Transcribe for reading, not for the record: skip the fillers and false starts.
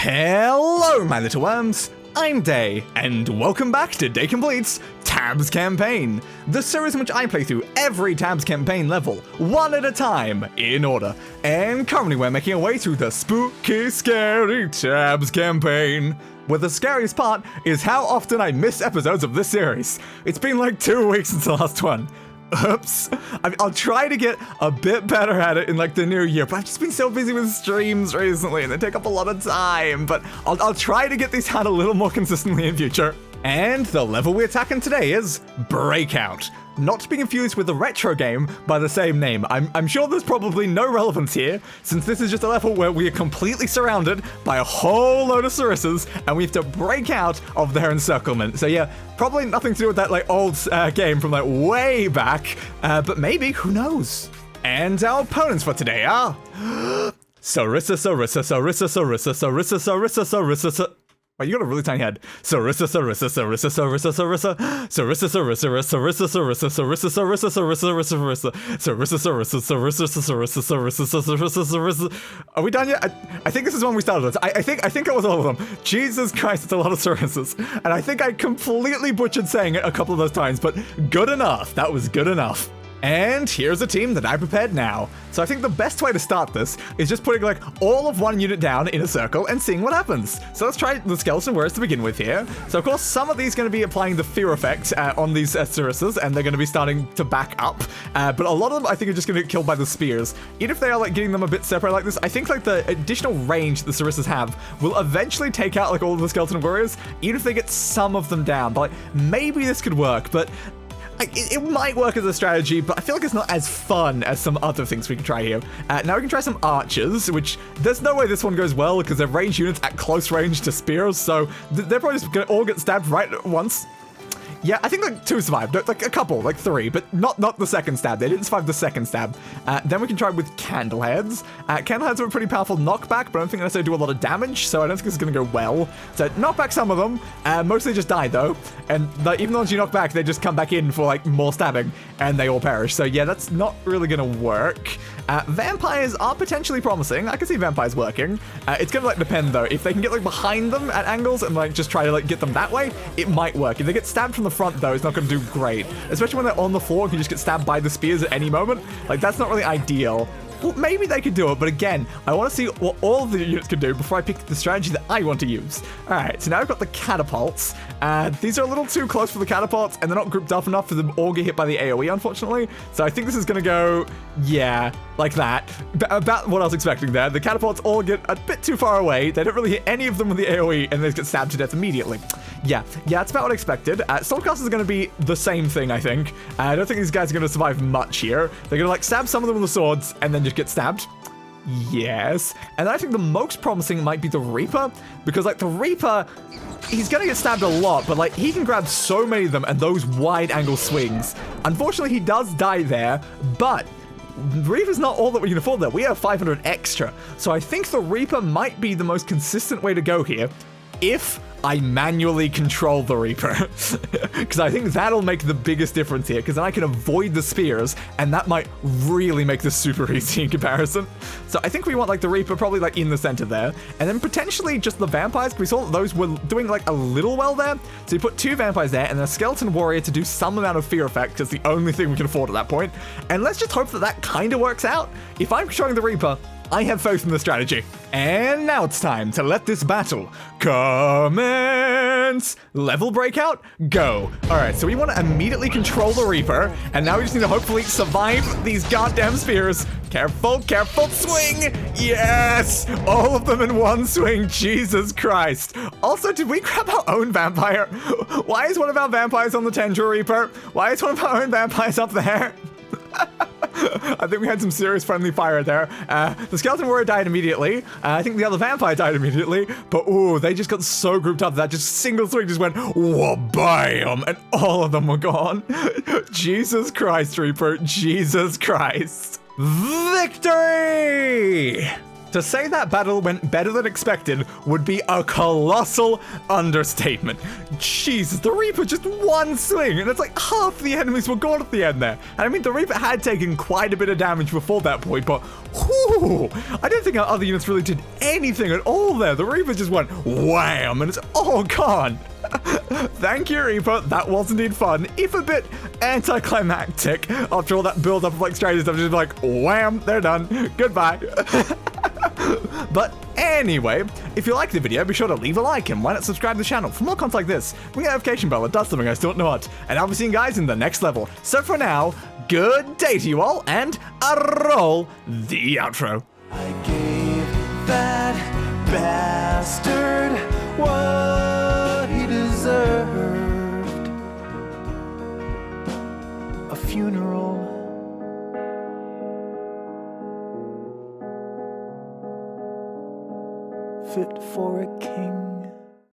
Hello, my little worms. I'm Day, and welcome back to Day Complete's Tabs Campaign, the series in which I play through every Tabs campaign level, one at a time, in order. And currently we're making our way through the spooky, scary Tabs campaign, where the scariest part is how often I miss episodes of this series. It's been like 2 weeks since the last one. Oops. I'll try to get a bit better at it in like the new year, but I've just been so busy with streams recently and they take up a lot of time, but I'll try to get these out a little more consistently in future. And the level we're attacking today is Breakout. Not to be confused with the retro game by the same name. I'm sure there's probably no relevance here, since this is just a level where we are completely surrounded by a whole load of Sarissas, and we have to break out of their encirclement. So yeah, probably nothing to do with that like old game from like way back, but maybe, who knows? And our opponents for today are Sarissa. Oh, you got a really tiny head. Sarissa. Are we done yet? I think this is when we started this. I think it was all of them. Jesus Christ, it's a lot of Sarissas. And I think I completely butchered saying it a couple of those times, but good enough. That was good enough. And here's a team that I prepared now. So I think the best way to start this is just putting like all of one unit down in a circle and seeing what happens. So let's try the skeleton warriors to begin with here. So of course some of these are going to be applying the fear effect on these Sarissas, and they're going to be starting to back up. But a lot of them I think are just going to get killed by the spears. Even if they are like getting them a bit separate like this, I think like the additional range the Sarissas have will eventually take out like all of the skeleton warriors, even if they get some of them down. But like, maybe this could work, but it might work as a strategy, but I feel like it's not as fun as some other things we can try here. Now we can try some archers, which there's no way this one goes well because they're range units at close range to spears, so they're probably just gonna all get stabbed right at once. Yeah, I think like 2 survived, like a couple, like 3, but not the second stab. They didn't survive the second stab. Then we can try with candleheads. Candleheads are a pretty powerful knockback, but I don't think they necessarily do a lot of damage, so I don't think this is going to go well. So knock back some of them. Mostly just die though, and even though you knock back, they just come back in for like more stabbing, and they all perish. So yeah, that's not really going to work. Vampires are potentially promising. I can see vampires working. It's going to like depend though. If they can get like behind them at angles and like just try to like get them that way, it might work. If they get stabbed from the front though, it's not going to do great. Especially when they're on the floor and can just get stabbed by the spears at any moment. Like that's not really ideal. Well, maybe they could do it, but again, I want to see what all of the units can do before I pick the strategy that I want to use. Alright, so now we've got the catapults. These are a little too close for the catapults, and they're not grouped up enough for them all get hit by the AoE, unfortunately. So I think this is going to go, yeah, like that. About what I was expecting there. The catapults all get a bit too far away. They don't really hit any of them with the AoE, and they just get stabbed to death immediately. Yeah, that's about what I expected. Stormcasters are going to be the same thing, I think. I don't think these guys are going to survive much here. They're going to like stab some of them with the swords, and then just get stabbed. Yes. And I think the most promising might be the Reaper, because like the Reaper, he's gonna get stabbed a lot, but like he can grab so many of them and those wide angle swings. Unfortunately, he does die there, but Reaper's not all that we can afford there. We have 500 extra. So I think the Reaper might be the most consistent way to go here if I manually control the Reaper. Because I think that'll make the biggest difference here, because then I can avoid the spears, and that might really make this super easy in comparison. So I think we want like the Reaper probably like in the center there, and then potentially just the vampires, because we saw that those were doing like a little well there. So you put 2 vampires there, and then a skeleton warrior to do some amount of fear effect, because the only thing we can afford at that point. And let's just hope that that kind of works out. If I'm controlling the Reaper, I have faith in the strategy. And now it's time to let this battle commence. Level breakout, go. All right, so we want to immediately control the Reaper, and now we just need to hopefully survive these goddamn spears. Careful, careful, swing. Yes, all of them in one swing, Jesus Christ. Also, did we grab our own vampire? Why is one of our vampires on the Tendril Reaper? Why is one of our own vampires up there? I think we had some serious friendly fire there. The skeleton warrior died immediately. I think the other vampire died immediately. But ooh, they just got so grouped up that just single swing just went wha-bam, and all of them were gone. Jesus Christ, Reaper. Jesus Christ. Victory! To say that battle went better than expected would be a colossal understatement. Jesus, the Reaper just one swing, and it's like half the enemies were gone at the end there. And I mean, the Reaper had taken quite a bit of damage before that point, but whew, I don't think our other units really did anything at all there. The Reaper just went wham, and it's all gone. Thank you, Reaper. That was indeed fun, if a bit anticlimactic after all that build up of like strategy stuff. Just like wham, they're done. Goodbye. But anyway, if you liked the video, be sure to leave a like and why not subscribe to the channel for more content like this. Ring the notification bell, it does something I still don't know what. And I'll be seeing you guys in the next level. So for now, good day to you all, and roll the outro. I gave that bastard what he deserved. A funeral. Fit for a king.